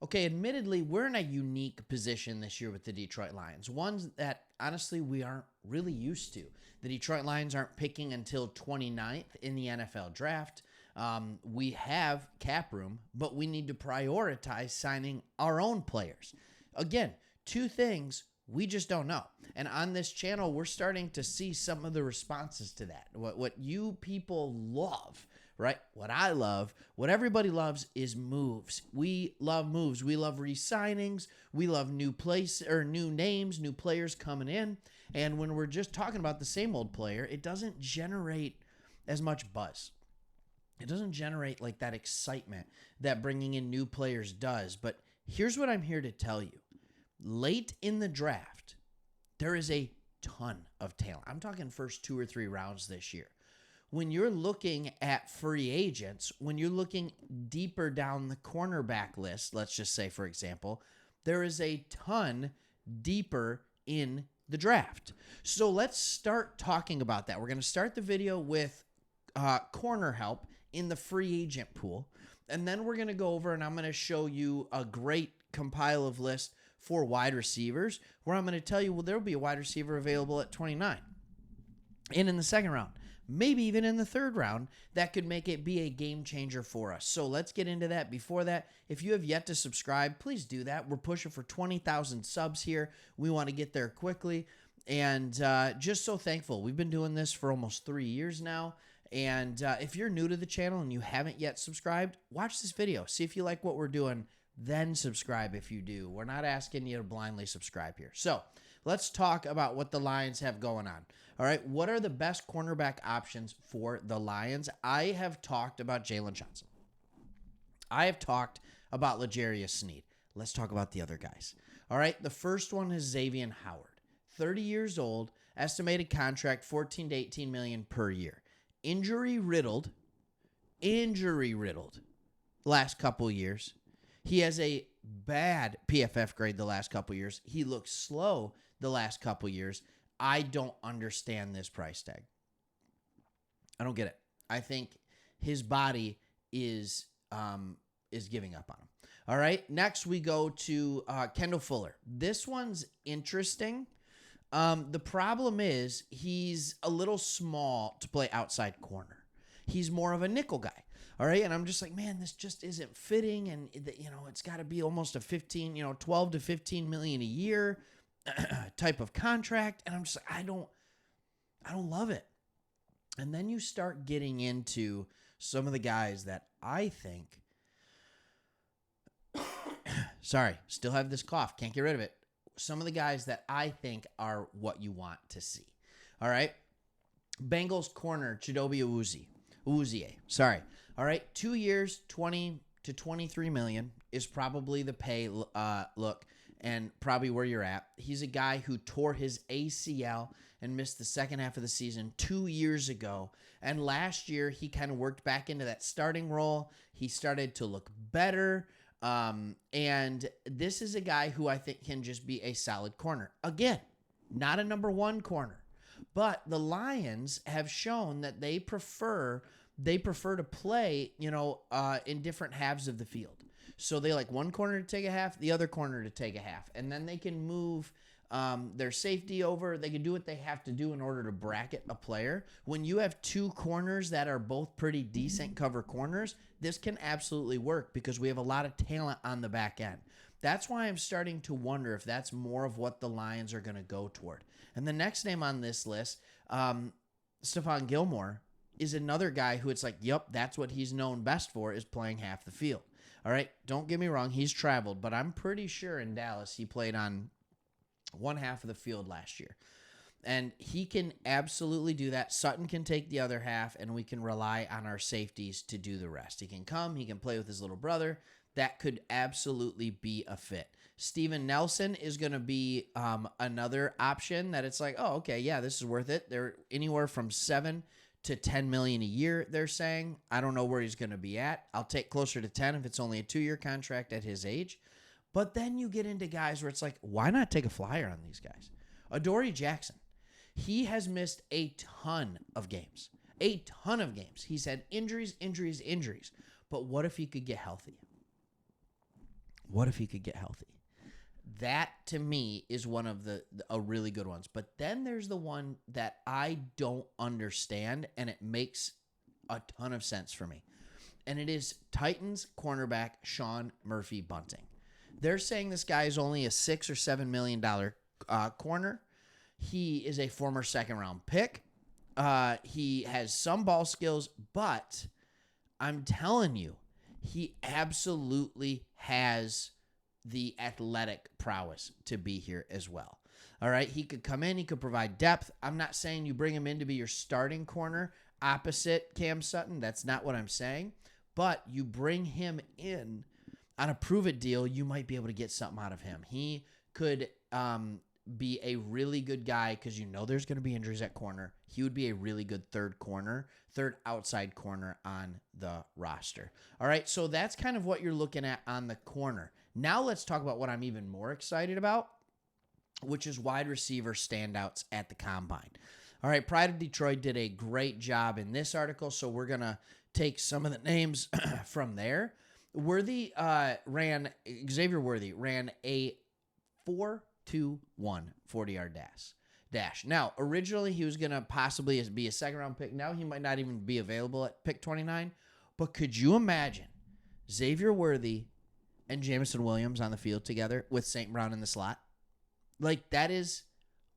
Okay, admittedly, we're in a unique position this year with the Detroit Lions, ones that honestly we aren't really used to. The Detroit Lions aren't picking until 29th in the NFL draft. We have cap room, but we need to prioritize signing our own players. Again, two things we just don't know. And on this channel, we're starting to see some of the responses to that. What you people love, right? What I love, what everybody loves is moves. We love moves. We love re-signings. We love new names, new players coming in. And when we're just talking about the same old player, it doesn't generate as much buzz. It doesn't generate like that excitement that bringing in new players does. But here's what I'm here to tell you. Late in the draft, there is a ton of talent. I'm talking first 2 or 3 rounds this year. When you're looking at free agents, when you're looking deeper down the cornerback list, let's just say, for example, there is a ton deeper in the draft. So let's start talking about that. We're going to start the video with corner help in the free agent pool. And then we're going to go over and I'm going to show you a great compile of list for wide receivers where I'm going to tell you, well, there'll be a wide receiver available at 29 and in the second round. Maybe even in the third round, that could make it be a game changer for us. So let's get into that. Before that, if you have yet to subscribe, please do that. We're pushing for 20,000 subs here. We want to get there quickly. And just so thankful. We've been doing this for almost 3 years now. And if you're new to the channel and you haven't yet subscribed, watch this video. See if you like what we're doing. Then subscribe if you do. We're not asking you to blindly subscribe here. So let's talk about what the Lions have going on. All right, what are the best cornerback options for the Lions? I have talked about Jalen Johnson. I have talked about L'Jarius Sneed. Let's talk about the other guys. All right, the first one is Xavier Howard. 30 years old, estimated contract 14 to 18 million per year. Injury riddled last couple years. He has a bad PFF grade the last couple years. He looks slow the last couple years. I don't understand this price tag. I don't get it. I think his body is giving up on him. All right. Next, we go to Kendall Fuller. This one's interesting. The problem is he's a little small to play outside corner. He's more of a nickel guy. All right. And I'm just like, man, this just isn't fitting. And, it's got to be almost a 12 to 15 million a year type of contract. And I'm just like, I don't love it. And then you start getting into some of the guys that I think, sorry, still have this cough. Can't get rid of it. Some of the guys that I think are what you want to see. All right. Bengals corner, Chidobe Awuzie. Sorry. All right. 2 years, 20 to 23 million is probably the pay look and probably where you're at. He's a guy who tore his ACL and missed the second half of the season 2 years ago. And last year, he kind of worked back into that starting role. He started to look better. And this is a guy who I think can just be a solid corner. Again, not a number one corner. But the Lions have shown that they prefer to play, in different halves of the field. So they like one corner to take a half, the other corner to take a half. And then they can move their safety over. They can do what they have to do in order to bracket a player. When you have two corners that are both pretty decent cover corners, this can absolutely work because we have a lot of talent on the back end. That's why I'm starting to wonder if that's more of what the Lions are going to go toward. And the next name on this list, Stephon Gilmore, is another guy who it's like, yep, that's what he's known best for, is playing half the field. All right, don't get me wrong, he's traveled, but I'm pretty sure in Dallas he played on one half of the field last year. And he can absolutely do that. Sutton can take the other half, and we can rely on our safeties to do the rest. He can come, he can play with his little brother. That could absolutely be a fit. Steven Nelson is going to be another option that it's like, oh, okay, yeah, this is worth it. They're anywhere from 7 to 10 million a year, they're saying. I don't know where he's going to be at. I'll take closer to 10 if it's only a 2-year contract at his age. But then you get into guys where it's like, why not take a flyer on these guys? Adoree Jackson. He has missed a ton of games. A ton of games. He's had injuries. But what if he could get healthy? What if he could get healthy? That, to me, is one of a really good ones. But then there's the one that I don't understand, and it makes a ton of sense for me. And it is Titans cornerback Sean Murphy Bunting. They're saying this guy is only a $6 or $7 million corner. He is a former second-round pick. He has some ball skills, but I'm telling you, he absolutely has the athletic prowess to be here as well. All right, he could come in, he could provide depth. I'm not saying you bring him in to be your starting corner opposite Cam Sutton. That's not what I'm saying. But you bring him in on a prove-it deal, you might be able to get something out of him. He could be a really good guy because you know there's going to be injuries at corner. He would be a really good third outside corner on the roster. All right, so that's kind of what you're looking at on the corner. Now let's talk about what I'm even more excited about, which is wide receiver standouts at the Combine. All right, Pride of Detroit did a great job in this article, so we're going to take some of the names from there. Xavier Worthy ran a 4.21 40-yard dash. Now, originally he was going to possibly be a second-round pick. Now he might not even be available at pick 29. But could you imagine Xavier Worthy and Jamison Williams on the field together with St. Brown in the slot? Like, that is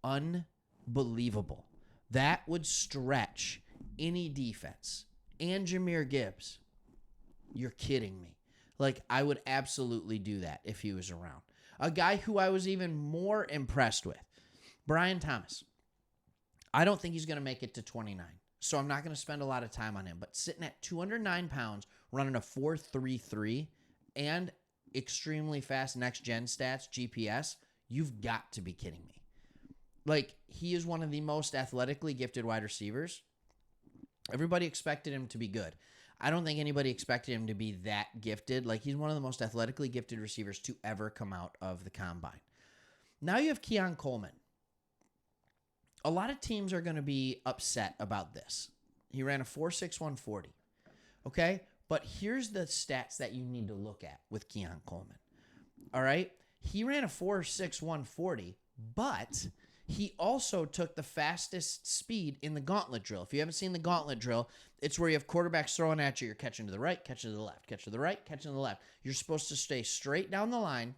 unbelievable. That would stretch any defense. And Jahmyr Gibbs. You're kidding me. Like, I would absolutely do that if he was around. A guy who I was even more impressed with, Brian Thomas. I don't think he's going to make it to 29, so I'm not going to spend a lot of time on him. But sitting at 209 pounds, running a 4.33, and extremely fast next-gen stats, GPS, you've got to be kidding me. Like, he is one of the most athletically gifted wide receivers. Everybody expected him to be good. I don't think anybody expected him to be that gifted. Like, he's one of the most athletically gifted receivers to ever come out of the Combine. Now you have Keon Coleman. A lot of teams are going to be upset about this. He ran a 4.61 40. Okay? But here's the stats that you need to look at with Keon Coleman. All right? He ran a 4.61 40, but he also took the fastest speed in the gauntlet drill. If you haven't seen the gauntlet drill, it's where you have quarterbacks throwing at you. You're catching to the right, catching to the left, catching to the right, catching to the left. You're supposed to stay straight down the line,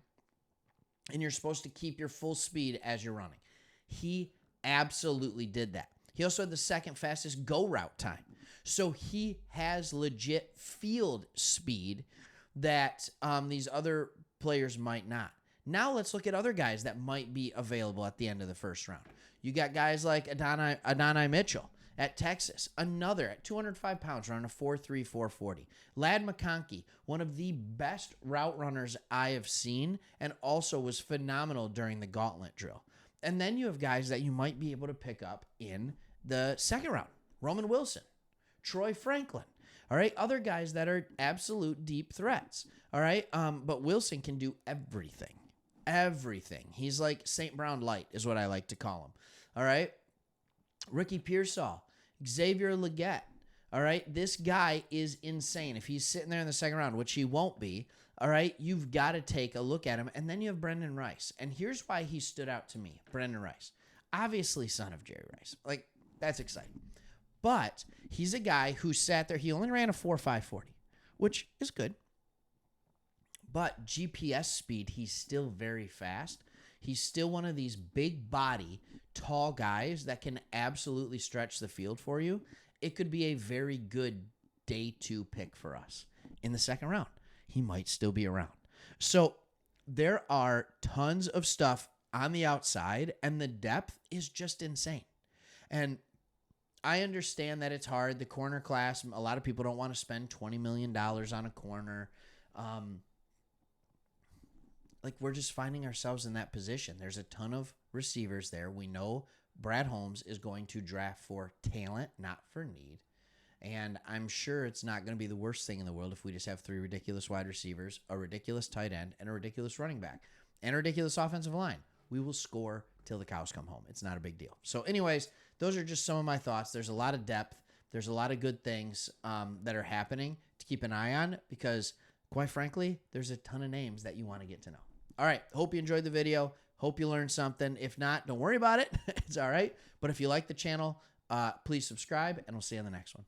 and you're supposed to keep your full speed as you're running. He absolutely did that. He also had the second fastest go route time. So he has legit field speed that these other players might not. Now let's look at other guys that might be available at the end of the first round. You got guys like Adonai Mitchell at Texas, another at 205 pounds, running a 4.3 4.40. Ladd McConkey, one of the best route runners I have seen, and also was phenomenal during the gauntlet drill. And then you have guys that you might be able to pick up in the second round. Roman Wilson, Troy Franklin. All right, other guys that are absolute deep threats. All right, but Wilson can do everything. Everything. He's like St. Brown Light is what I like to call him. All right, Ricky Pearsall, Xavier Legette. All right, this guy is insane. If he's sitting there in the second round, which he won't be, all right, you've got to take a look at him. And then you have Brendan Rice. And here's why he stood out to me, Brendan Rice. Obviously son of Jerry Rice. Like, that's exciting. But he's a guy who sat there. He only ran a 4.5 40, which is good. But GPS speed, he's still very fast. He's still one of these big body, tall guys that can absolutely stretch the field for you. It could be a very good day 2 pick for us in the second round. He might still be around. So there are tons of stuff on the outside, and the depth is just insane. And I understand that it's hard. The corner class, a lot of people don't want to spend $20 million on a corner. Like, we're just finding ourselves in that position. There's a ton of receivers there. We know Brad Holmes is going to draft for talent, not for need. And I'm sure it's not going to be the worst thing in the world if we just have 3 ridiculous wide receivers, a ridiculous tight end, and a ridiculous running back, and a ridiculous offensive line. We will score till the cows come home. It's not a big deal. So anyways, those are just some of my thoughts. There's a lot of depth. There's a lot of good things that are happening to keep an eye on, because quite frankly, there's a ton of names that you want to get to know. All right. Hope you enjoyed the video. Hope you learned something. If not, don't worry about it. It's all right. But if you like the channel, please subscribe, and we'll see you on the next one.